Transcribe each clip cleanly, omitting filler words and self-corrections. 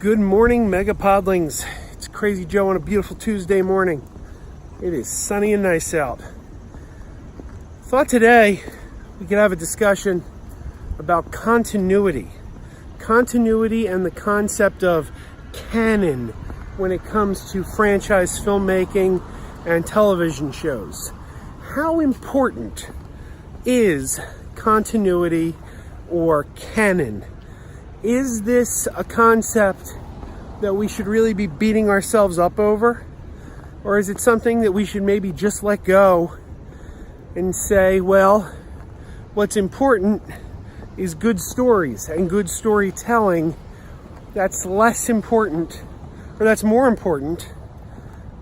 Good morning, MegaPodlings. It's Crazy Joe on a beautiful Tuesday morning. It is sunny and nice out. Thought today we could have a discussion about continuity. Continuity and the concept of canon when it comes to franchise filmmaking and television shows. How important is continuity or canon? Is this a concept that we should really be beating ourselves up over? Or is it something that we should maybe just let go and say, well, what's important is good stories and good storytelling. That's less important, or that's more important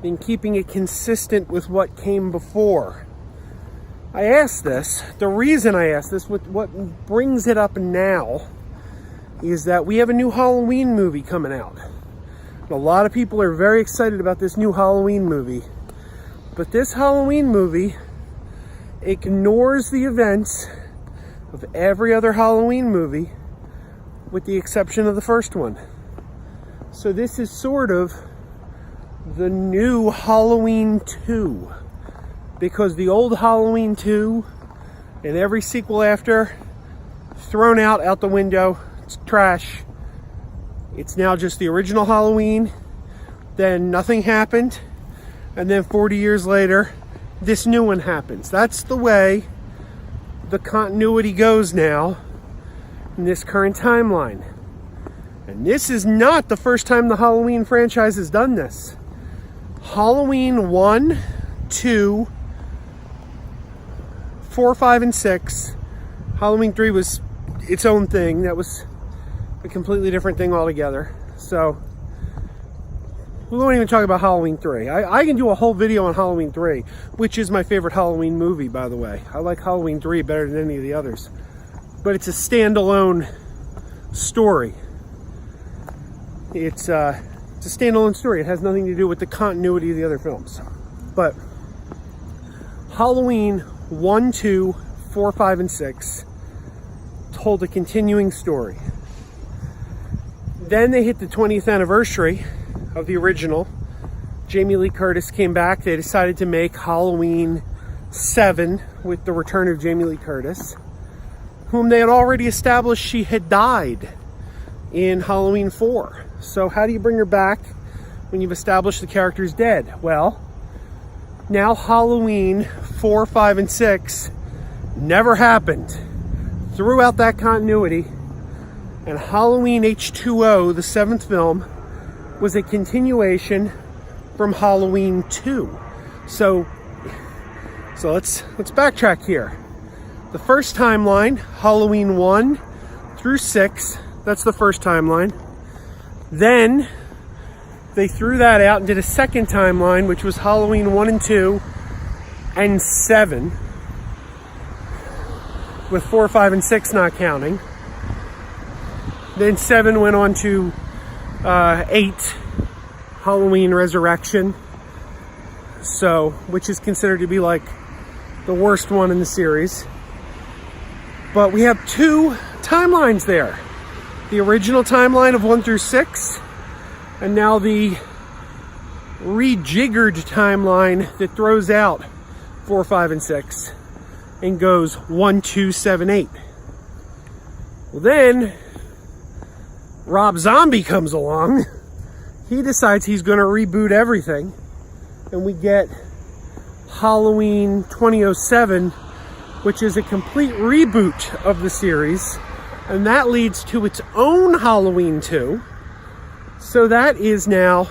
than keeping it consistent with what came before. I ask this, the reason I ask this, what brings it up now, is that we have a new Halloween movie coming out. A lot of people are very excited about this new Halloween movie. But this Halloween movie ignores the events of every other Halloween movie with the exception of the first one. So this is sort of the new Halloween 2. Because the old Halloween 2 and every sequel after, thrown out the window. It's trash. It's now just the original Halloween. Then nothing happened. And then 40 years later, this new one happens. That's the way the continuity goes now in this current timeline. And this is not the first time the Halloween franchise has done this. Halloween 1, 2, 4, 5, and 6. Halloween 3 was its own thing. That was a completely different thing altogether. So we won't even talk about Halloween 3. I can do a whole video on Halloween 3, which is my favorite Halloween movie, by the way. I like Halloween 3 better than any of the others. But it's a standalone story. It's a standalone story. It has nothing to do with the continuity of the other films. But Halloween 1, 2, 4, 5, and 6 told a continuing story. Then they hit the 20th anniversary of the original. Jamie Lee Curtis came back. They decided to make Halloween 7 with the return of Jamie Lee Curtis, whom they had already established she had died in Halloween 4. So how do you bring her back when you've established the character's dead? Well, now Halloween 4, 5, and 6 never happened throughout that continuity. And Halloween H2O, the 7th film, was a continuation from Halloween 2. So let's backtrack here. The first timeline, Halloween 1 through 6, that's the first timeline. Then they threw that out and did a second timeline, which was Halloween 1 and 2 and 7, with 4, 5, and 6 not counting. Then 7 went on to 8, Halloween Resurrection, which is considered to be like the worst one in the series. But we have two timelines there. The original timeline of 1 through 6, and now the rejiggered timeline that throws out 4, 5, and 6 and goes 1, 2, 7, 8. Well, then Rob Zombie comes along. He decides he's going to reboot everything, and we get Halloween 2007, which is a complete reboot of the series, and that leads to its own Halloween 2. So that is now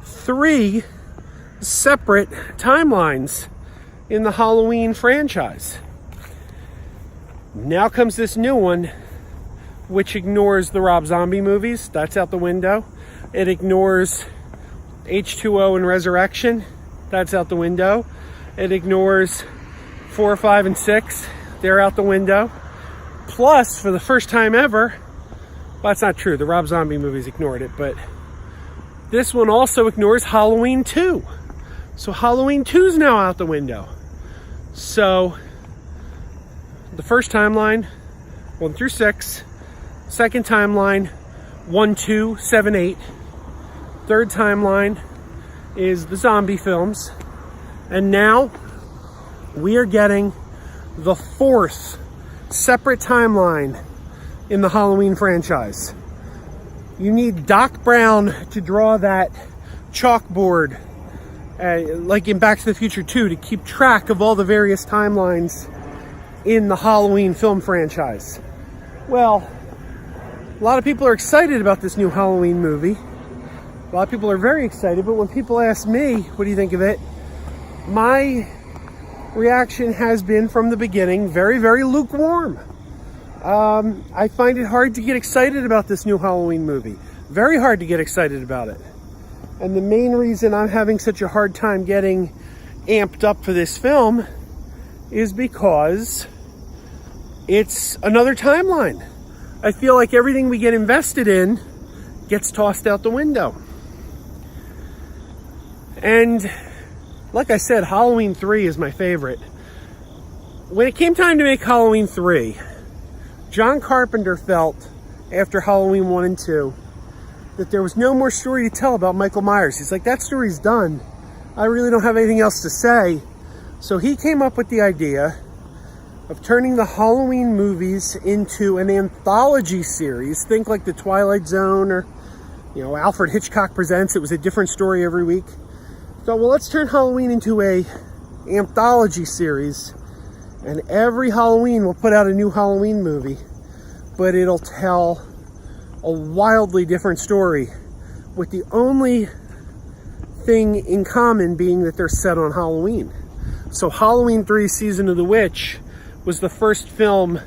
3 separate timelines in the Halloween franchise. Now comes this new one, which ignores the Rob Zombie movies. That's out the window. It ignores H2O and Resurrection. That's out the window. It ignores 4, 5, and 6. They're out the window. Plus, for the first time ever, well, that's not true. The Rob Zombie movies ignored it, but this one also ignores Halloween 2. So Halloween 2 is now out the window. So the first timeline, 1 through 6. Second timeline, 1, 2, 7, 8. Third timeline is the zombie films. And now we are getting the fourth separate timeline in the Halloween franchise. You need Doc Brown to draw that chalkboard, like in Back to the Future 2, to keep track of all the various timelines in the Halloween film franchise. Well, a lot of people are excited about this new Halloween movie. A lot of people are very excited, but when people ask me, what do you think of it? My reaction has been from the beginning very, very lukewarm. I find it hard to get excited about this new Halloween movie. Very hard to get excited about it. And the main reason I'm having such a hard time getting amped up for this film is because it's another timeline. I feel like everything we get invested in gets tossed out the window. And like I said, Halloween 3 is my favorite. When it came time to make Halloween 3, John Carpenter felt, after Halloween 1 and 2, that there was no more story to tell about Michael Myers. He's like, that story's done. I really don't have anything else to say. So he came up with the idea of turning the Halloween movies into an anthology series. Think like the Twilight Zone or, Alfred Hitchcock Presents. It was a different story every week. So, well, let's turn Halloween into a anthology series. And every Halloween we'll put out a new Halloween movie. But it'll tell a wildly different story, with the only thing in common being that they're set on Halloween. So Halloween 3 Season of the Witch was the first film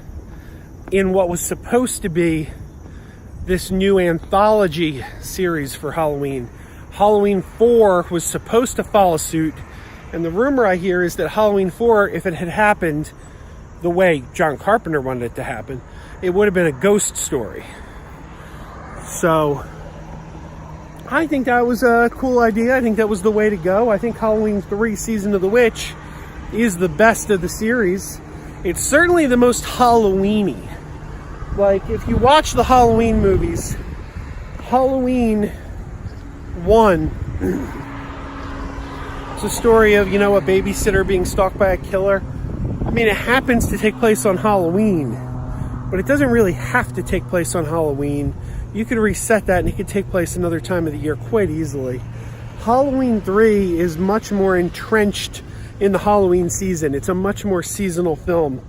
in what was supposed to be this new anthology series for Halloween. Halloween 4 was supposed to follow suit, and the rumor I hear is that Halloween 4, if it had happened the way John Carpenter wanted it to happen, it would have been a ghost story. So I think that was a cool idea. I think that was the way to go. I think Halloween 3 Season of the Witch is the best of the series. It's certainly the most Halloween-y. Like, if you watch the Halloween movies, Halloween 1, it's a story of, a babysitter being stalked by a killer. I mean, it happens to take place on Halloween, but it doesn't really have to take place on Halloween. You could reset that and it could take place another time of the year quite easily. Halloween 3 is much more entrenched in the Halloween season. It's a much more seasonal film.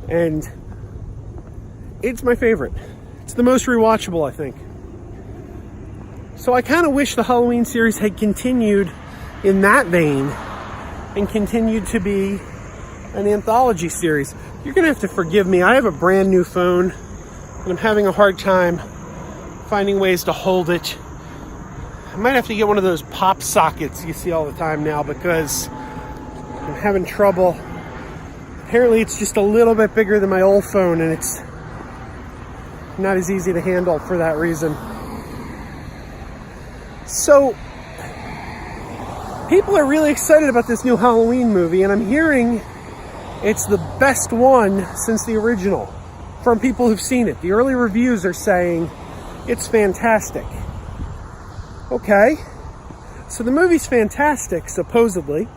And it's my favorite. It's the most rewatchable, I think. So I kind of wish the Halloween series had continued in that vein and continued to be an anthology series. You're going to have to forgive me. I have a brand new phone and I'm having a hard time finding ways to hold it. I might have to get one of those pop sockets you see all the time now because I'm having trouble. Apparently it's just a little bit bigger than my old phone and it's not as easy to handle for that reason. So people are really excited about this new Halloween movie, and I'm hearing it's the best one since the original from people who've seen it. The early reviews are saying it's fantastic. Okay, so the movie's fantastic, supposedly,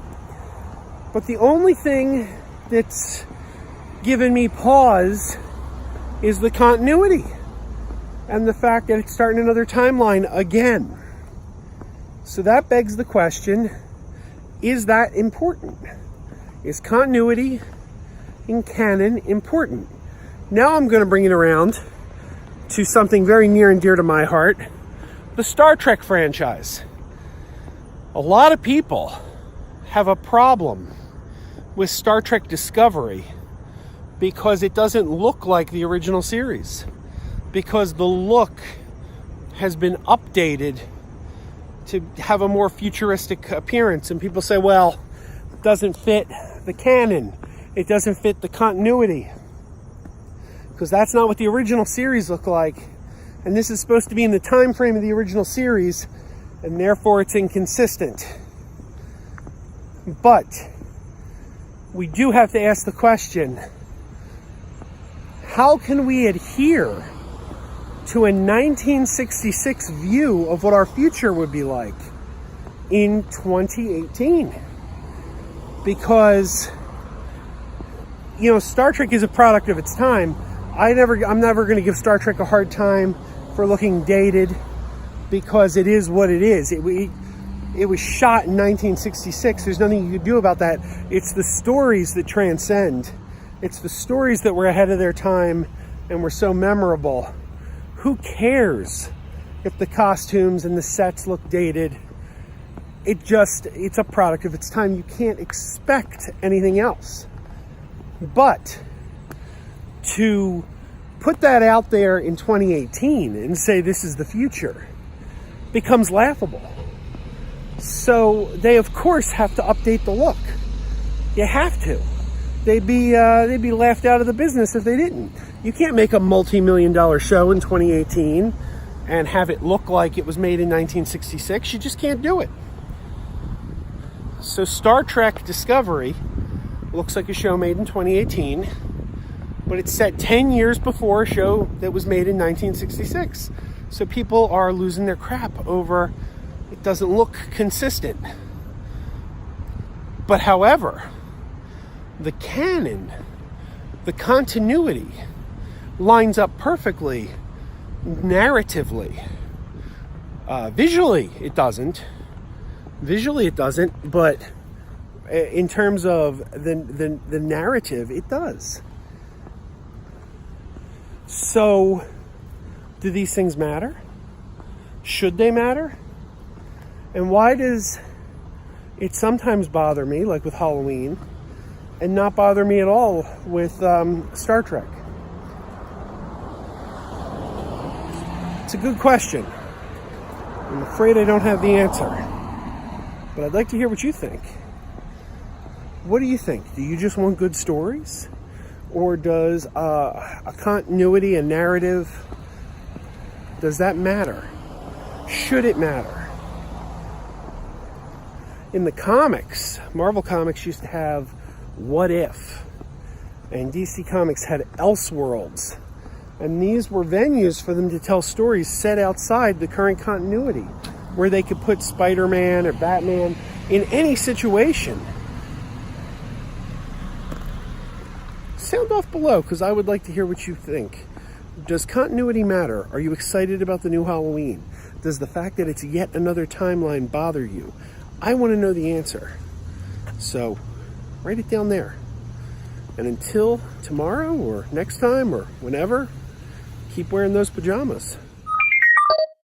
but the only thing that's given me pause is the continuity and the fact that it's starting another timeline again. So that begs the question, is that important? Is continuity in canon important? Now I'm going to bring it around to something very near and dear to my heart, the Star Trek franchise. A lot of people have a problem with Star Trek Discovery because it doesn't look like the original series, because the look has been updated to have a more futuristic appearance. And people say, well, it doesn't fit the canon. It doesn't fit the continuity. Because that's not what the original series looked like. And this is supposed to be in the time frame of the original series, and therefore it's inconsistent. But we do have to ask the question, how can we adhere to a 1966 view of what our future would be like in 2018. Because, Star Trek is a product of its time. I'm never going to give Star Trek a hard time for looking dated, because it is what it is. It was shot in 1966. There's nothing you could do about that. It's the stories that transcend. It's the stories that were ahead of their time and were so memorable. Who cares if the costumes and the sets look dated? It's a product of its time. You can't expect anything else. But to put that out there in 2018 and say this is the future becomes laughable. So they, of course, have to update the look. You have to. They'd be laughed out of the business if they didn't. You can't make a multi-million-dollar show in 2018 and have it look like it was made in 1966. You just can't do it. So Star Trek Discovery looks like a show made in 2018, but it's set 10 years before a show that was made in 1966. So people are losing their crap over it doesn't look consistent. But however, the canon, the continuity lines up perfectly narratively. Visually it doesn't, but in terms of the narrative, it does. So, do these things matter? Should they matter? And why does it sometimes bother me, like with Halloween, and not bother me at all with Star Trek? It's a good question. I'm afraid I don't have the answer. But I'd like to hear what you think. What do you think? Do you just want good stories? Or does a continuity, a narrative, does that matter? Should it matter? In the comics, Marvel Comics used to have What If, and DC Comics had Elseworlds. And these were venues for them to tell stories set outside the current continuity, where they could put Spider-Man or Batman in any situation. Sound off below, because I would like to hear what you think. Does continuity matter? Are you excited about the new Halloween? Does the fact that it's yet another timeline bother you? I want to know the answer. So, write it down there. And until tomorrow or next time or whenever, keep wearing those pajamas.